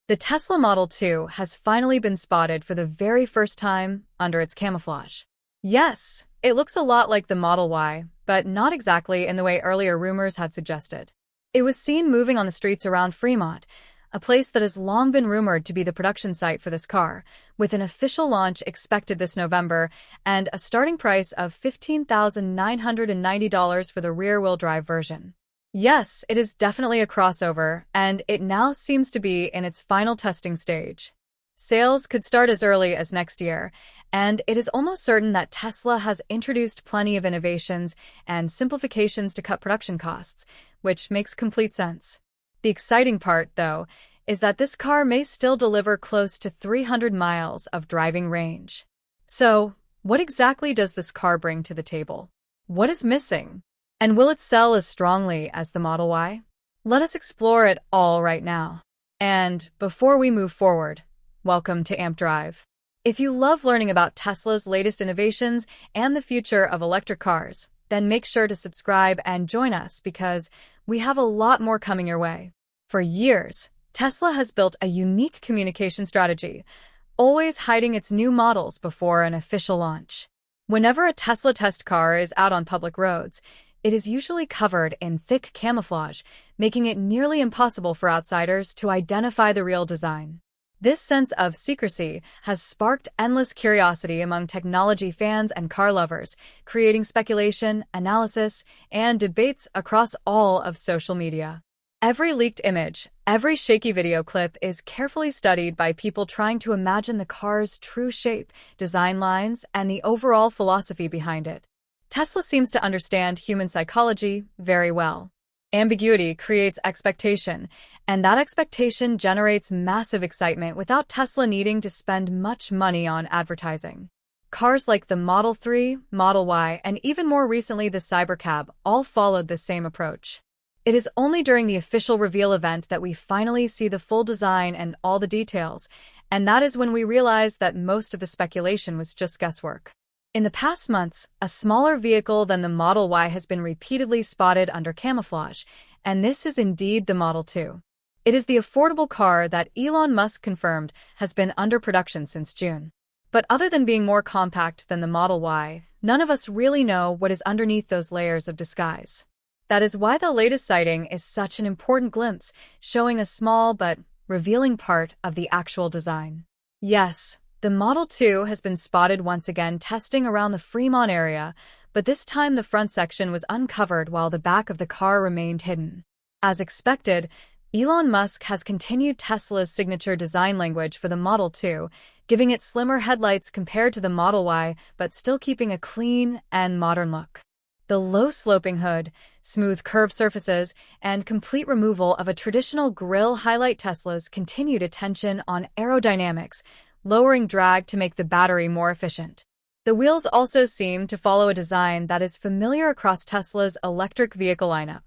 The Tesla Model 2 has finally been spotted for the very first time under its camouflage. Yes, it looks a lot like the Model Y, but not exactly in the way earlier rumors had suggested. It was seen moving on the streets around Fremont, a place that has long been rumored to be the production site for this car, with an official launch expected this November and a starting price of $15,990 for the rear-wheel drive version. Yes, it is definitely a crossover, and it now seems to be in its final testing stage. Sales could start as early as next year, and it is almost certain that Tesla has introduced plenty of innovations and simplifications to cut production costs, which makes complete sense. The exciting part, though, is that this car may still deliver close to 300 miles of driving range. So, what exactly does this car bring to the table? What is missing? And will it sell as strongly as the Model Y? Let us explore it all right now. And before we move forward, welcome to AMP Drive. If you love learning about Tesla's latest innovations and the future of electric cars, then make sure to subscribe and join us because we have a lot more coming your way. For years, Tesla has built a unique communication strategy, always hiding its new models before an official launch. Whenever a Tesla test car is out on public roads, it is usually covered in thick camouflage, making it nearly impossible for outsiders to identify the real design. This sense of secrecy has sparked endless curiosity among technology fans and car lovers, creating speculation, analysis, and debates across all of social media. Every leaked image, every shaky video clip is carefully studied by people trying to imagine the car's true shape, design lines, and the overall philosophy behind it. Tesla seems to understand human psychology very well. Ambiguity creates expectation, and that expectation generates massive excitement without Tesla needing to spend much money on advertising. Cars like the Model 3, Model Y, and even more recently the Cybercab all followed the same approach. It is only during the official reveal event that we finally see the full design and all the details, and that is when we realize that most of the speculation was just guesswork. In the past months, a smaller vehicle than the Model Y has been repeatedly spotted under camouflage, and this is indeed the Model 2. It is the affordable car that Elon Musk confirmed has been under production since June. But other than being more compact than the Model Y, none of us really know what is underneath those layers of disguise. That is why the latest sighting is such an important glimpse, showing a small but revealing part of the actual design. Yes, the Model 2 has been spotted once again testing around the Fremont area, but this time the front section was uncovered while the back of the car remained hidden. As expected, Elon Musk has continued Tesla's signature design language for the Model 2, giving it slimmer headlights compared to the Model Y, but still keeping a clean and modern look. The low-sloping hood, smooth curved surfaces, and complete removal of a traditional grille highlight Tesla's continued attention on aerodynamics, lowering drag to make the battery more efficient. The wheels also seem to follow a design that is familiar across Tesla's electric vehicle lineup.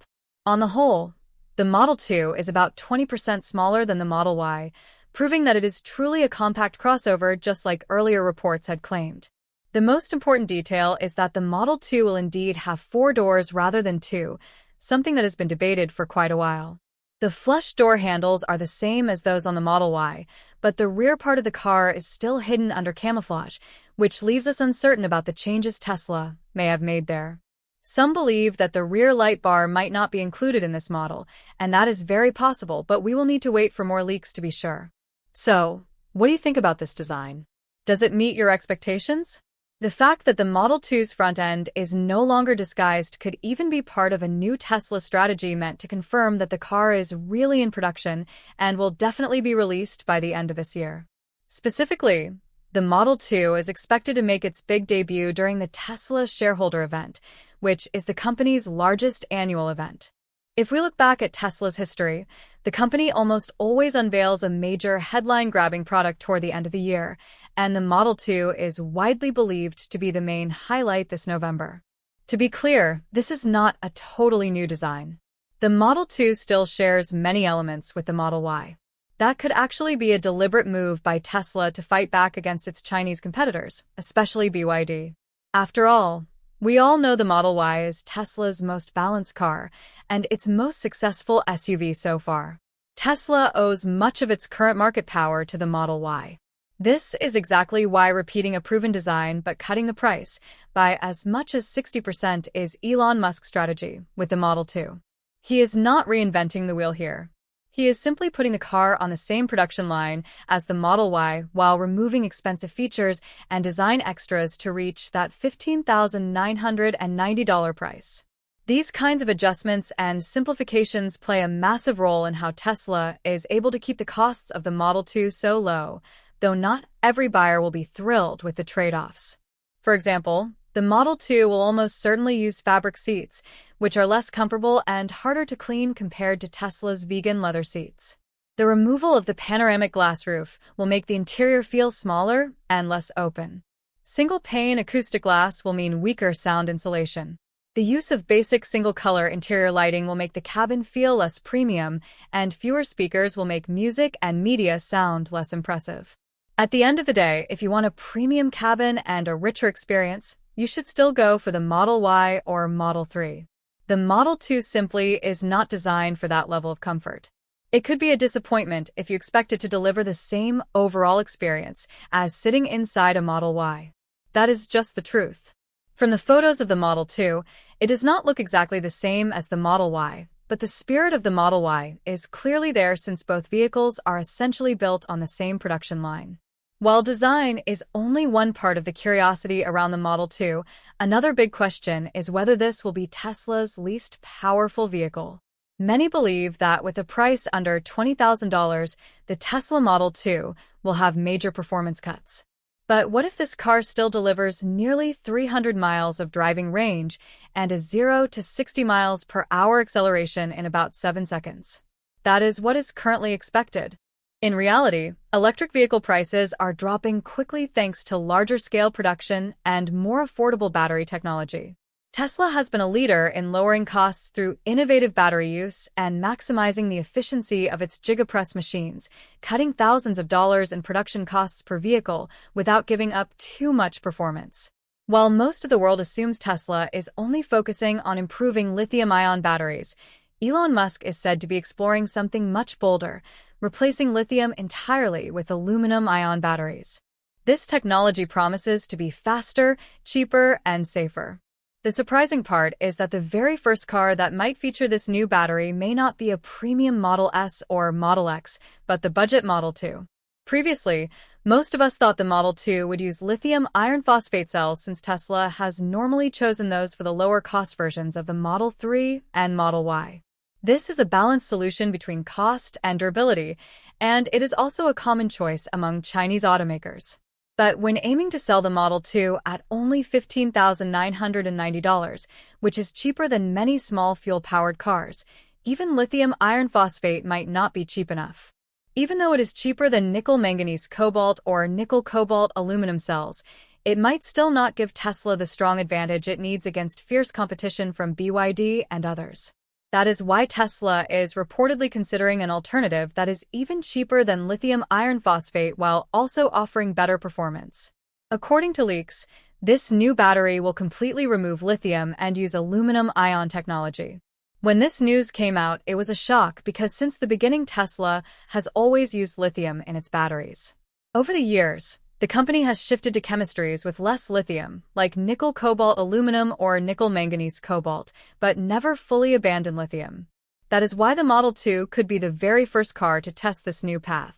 On the whole, the Model 2 is about 20% smaller than the Model Y, proving that it is truly a compact crossover just like earlier reports had claimed. The most important detail is that the Model 2 will indeed have 4 doors rather than 2, something that has been debated for quite a while. The flush door handles are the same as those on the Model Y, but the rear part of the car is still hidden under camouflage, which leaves us uncertain about the changes Tesla may have made there. Some believe that the rear light bar might not be included in this model, and that is very possible, but we will need to wait for more leaks to be sure. So, what do you think about this design? Does it meet your expectations? The fact that the Model 2's front end is no longer disguised could even be part of a new Tesla strategy meant to confirm that the car is really in production and will definitely be released by the end of this year. Specifically, the Model 2 is expected to make its big debut during the Tesla shareholder event, which is the company's largest annual event. If we look back at Tesla's history, the company almost always unveils a major headline-grabbing product toward the end of the year, and the Model 2 is widely believed to be the main highlight this November. To be clear, this is not a totally new design. The Model 2 still shares many elements with the Model Y. That could actually be a deliberate move by Tesla to fight back against its Chinese competitors, especially BYD. After all, we all know the Model Y is Tesla's most balanced car and its most successful SUV so far. Tesla owes much of its current market power to the Model Y. This is exactly why repeating a proven design but cutting the price by as much as 60% is Elon Musk's strategy with the Model 2. He is not reinventing the wheel here. He is simply putting the car on the same production line as the Model Y while removing expensive features and design extras to reach that $15,990 price. These kinds of adjustments and simplifications play a massive role in how Tesla is able to keep the costs of the Model 2 so low, though not every buyer will be thrilled with the trade-offs. For example, the Model 2 will almost certainly use fabric seats, which are less comfortable and harder to clean compared to Tesla's vegan leather seats. The removal of the panoramic glass roof will make the interior feel smaller and less open. Single-pane acoustic glass will mean weaker sound insulation. The use of basic single-color interior lighting will make the cabin feel less premium, and fewer speakers will make music and media sound less impressive. At the end of the day, if you want a premium cabin and a richer experience, you should still go for the Model Y or Model 3. The Model 2 simply is not designed for that level of comfort. It could be a disappointment if you expect it to deliver the same overall experience as sitting inside a Model Y. That is just the truth. From the photos of the Model 2, it does not look exactly the same as the Model Y, but the spirit of the Model Y is clearly there since both vehicles are essentially built on the same production line. While design is only one part of the curiosity around the Model 2, another big question is whether this will be Tesla's least powerful vehicle. Many believe that with a price under $20,000, the Tesla Model 2 will have major performance cuts. But what if this car still delivers nearly 300 miles of driving range and a 0 to 60 miles per hour acceleration in about 7 seconds? That is what is currently expected. In reality, electric vehicle prices are dropping quickly thanks to larger-scale production and more affordable battery technology. Tesla has been a leader in lowering costs through innovative battery use and maximizing the efficiency of its gigapress machines, cutting thousands of dollars in production costs per vehicle without giving up too much performance. While most of the world assumes Tesla is only focusing on improving lithium-ion batteries, Elon Musk is said to be exploring something much bolder, replacing lithium entirely with aluminum-ion batteries. This technology promises to be faster, cheaper, and safer. The surprising part is that the very first car that might feature this new battery may not be a premium Model S or Model X, but the budget Model 2. Previously, most of us thought the Model 2 would use lithium iron phosphate cells since Tesla has normally chosen those for the lower-cost versions of the Model 3 and Model Y. This is a balanced solution between cost and durability, and it is also a common choice among Chinese automakers. But when aiming to sell the Model 2 at only $15,990, which is cheaper than many small fuel-powered cars, even lithium iron phosphate might not be cheap enough. Even though it is cheaper than nickel-manganese-cobalt or nickel-cobalt aluminum cells, it might still not give Tesla the strong advantage it needs against fierce competition from BYD and others. That is why Tesla is reportedly considering an alternative that is even cheaper than lithium iron phosphate while also offering better performance. According to leaks, this new battery will completely remove lithium and use aluminum-ion technology. When this news came out, it was a shock because since the beginning Tesla has always used lithium in its batteries. Over the years, the company has shifted to chemistries with less lithium, like nickel-cobalt aluminum or nickel-manganese-cobalt, but never fully abandoned lithium. That is why the Model 2 could be the very first car to test this new path.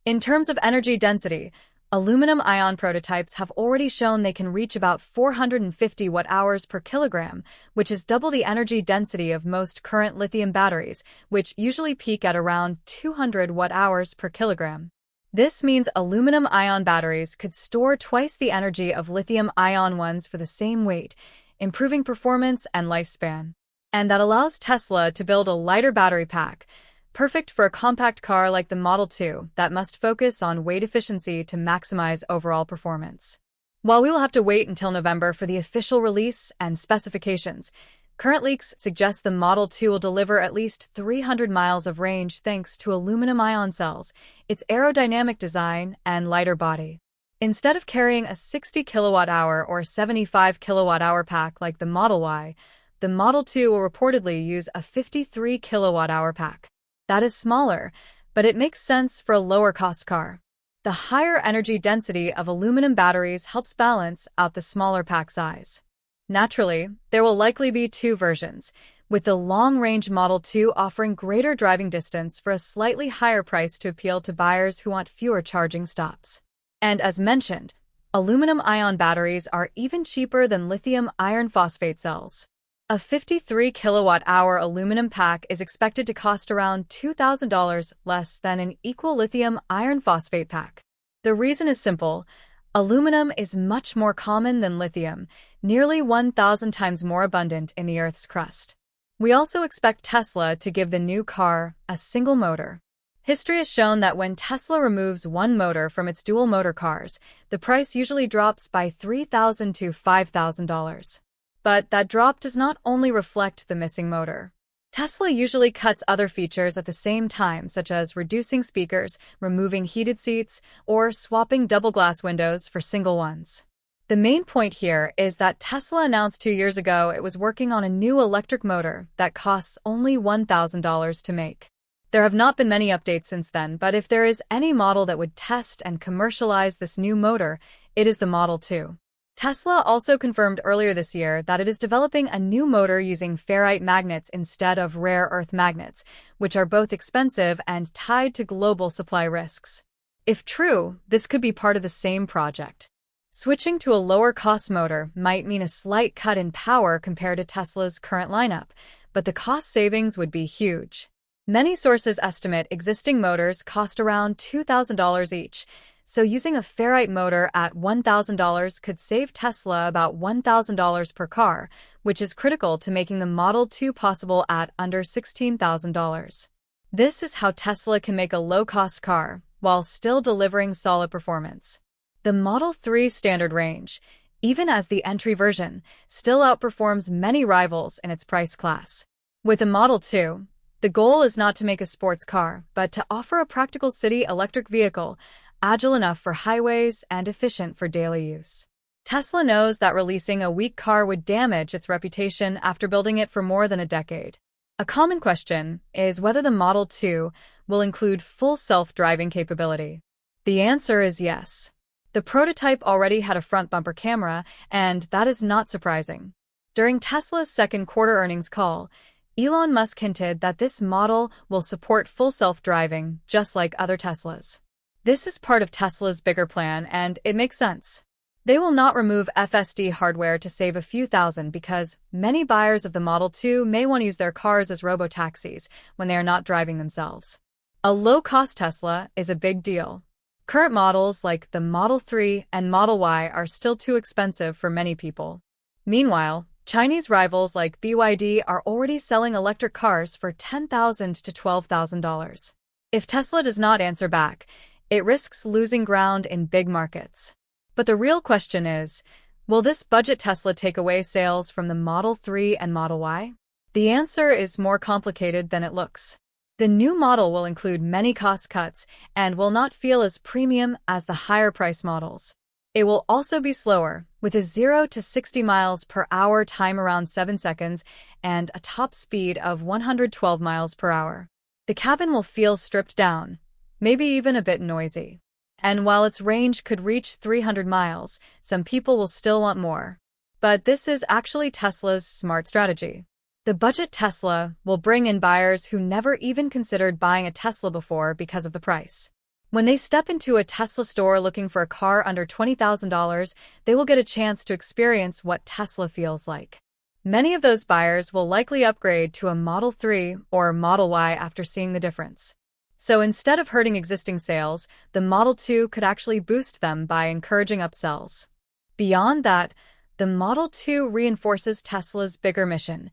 In terms of energy density, aluminum-ion prototypes have already shown they can reach about 450 watt-hours per kilogram, which is double the energy density of most current lithium batteries, which usually peak at around 200 watt-hours per kilogram. This means aluminum-ion batteries could store twice the energy of lithium-ion ones for the same weight, improving performance and lifespan. And that allows Tesla to build a lighter battery pack, perfect for a compact car like the Model 2 that must focus on weight efficiency to maximize overall performance. While we will have to wait until November for the official release and specifications, current leaks suggest the Model 2 will deliver at least 300 miles of range thanks to aluminum-ion cells, its aerodynamic design, and lighter body. Instead of carrying a 60 kilowatt-hour or 75 kilowatt-hour pack like the Model Y, the Model 2 will reportedly use a 53 kilowatt-hour pack. That is smaller, but it makes sense for a lower-cost car. The higher energy density of aluminum batteries helps balance out the smaller pack size. Naturally, there will likely be two versions, with the long-range Model 2 offering greater driving distance for a slightly higher price to appeal to buyers who want fewer charging stops. And as mentioned, aluminum-ion batteries are even cheaper than lithium iron phosphate cells. A 53 kilowatt-hour aluminum pack is expected to cost around $2,000 less than an equal lithium iron phosphate pack. The reason is simple. Aluminum is much more common than lithium, nearly 1,000 times more abundant in the Earth's crust. We also expect Tesla to give the new car a single motor. History has shown that when Tesla removes one motor from its dual-motor cars, the price usually drops by $3,000 to $5,000. But that drop does not only reflect the missing motor. Tesla usually cuts other features at the same time, such as reducing speakers, removing heated seats, or swapping double-glass windows for single ones. The main point here is that Tesla announced 2 years ago it was working on a new electric motor that costs only $1,000 to make. There have not been many updates since then, but if there is any model that would test and commercialize this new motor, it is the Model 2. Tesla also confirmed earlier this year that it is developing a new motor using ferrite magnets instead of rare earth magnets, which are both expensive and tied to global supply risks. If true, this could be part of the same project. Switching to a lower-cost motor might mean a slight cut in power compared to Tesla's current lineup, but the cost savings would be huge. Many sources estimate existing motors cost around $2,000 each, so using a ferrite motor at $1,000 could save Tesla about $1,000 per car, which is critical to making the Model 2 possible at under $16,000. This is how Tesla can make a low-cost car while still delivering solid performance. The Model 3 standard range, even as the entry version, still outperforms many rivals in its price class. With the Model 2, the goal is not to make a sports car, but to offer a practical city electric vehicle, agile enough for highways and efficient for daily use. Tesla knows that releasing a weak car would damage its reputation after building it for more than a decade. A common question is whether the Model 2 will include full self-driving capability. The answer is yes. The prototype already had a front bumper camera, and that is not surprising. During Tesla's second quarter earnings call, Elon Musk hinted that this model will support full self-driving, just like other Teslas. This is part of Tesla's bigger plan, and it makes sense. They will not remove FSD hardware to save a few thousand because many buyers of the Model 2 may want to use their cars as robo-taxis when they are not driving themselves. A low-cost Tesla is a big deal. Current models like the Model 3 and Model Y are still too expensive for many people. Meanwhile, Chinese rivals like BYD are already selling electric cars for $10,000 to $12,000. If Tesla does not answer back, it risks losing ground in big markets. But the real question is, will this budget Tesla take away sales from the Model 3 and Model Y? The answer is more complicated than it looks. The new model will include many cost cuts and will not feel as premium as the higher-price models. It will also be slower, with a 0 to 60 miles per hour time around 7 seconds and a top speed of 112 miles per hour. The cabin will feel stripped down, maybe even a bit noisy. And while its range could reach 300 miles, some people will still want more. But this is actually Tesla's smart strategy. The budget Tesla will bring in buyers who never even considered buying a Tesla before because of the price. When they step into a Tesla store looking for a car under $20,000, they will get a chance to experience what Tesla feels like. Many of those buyers will likely upgrade to a Model 3 or Model Y after seeing the difference. So instead of hurting existing sales, the Model 2 could actually boost them by encouraging upsells. Beyond that, the Model 2 reinforces Tesla's bigger mission,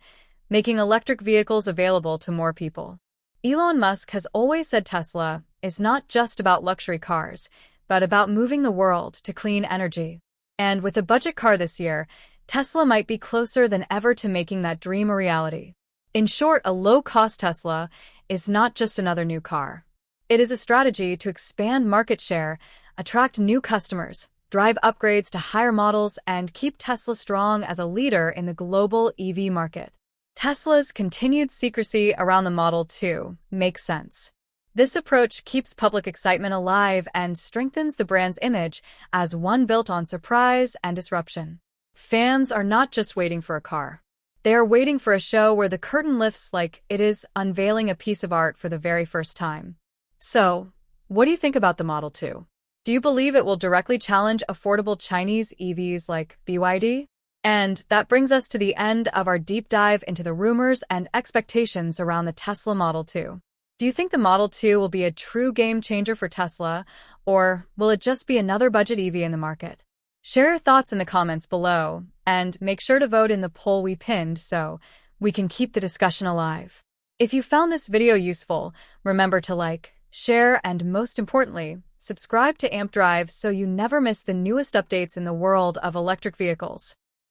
making electric vehicles available to more people. Elon Musk has always said Tesla is not just about luxury cars, but about moving the world to clean energy. And with a budget car this year, Tesla might be closer than ever to making that dream a reality. In short, a low-cost Tesla is not just another new car. It is a strategy to expand market share, attract new customers, drive upgrades to higher models, and keep Tesla strong as a leader in the global EV market. Tesla's continued secrecy around the Model 2 makes sense. This approach keeps public excitement alive and strengthens the brand's image as one built on surprise and disruption. Fans are not just waiting for a car. They are waiting for a show where the curtain lifts like it is unveiling a piece of art for the very first time. So, what do you think about the Model 2? Do you believe it will directly challenge affordable Chinese EVs like BYD? And that brings us to the end of our deep dive into the rumors and expectations around the Tesla Model 2. Do you think the Model 2 will be a true game changer for Tesla, or will it just be another budget EV in the market? Share your thoughts in the comments below, and make sure to vote in the poll we pinned so we can keep the discussion alive. If you found this video useful, remember to like, share, and most importantly, subscribe to AMP Drive so you never miss the newest updates in the world of electric vehicles.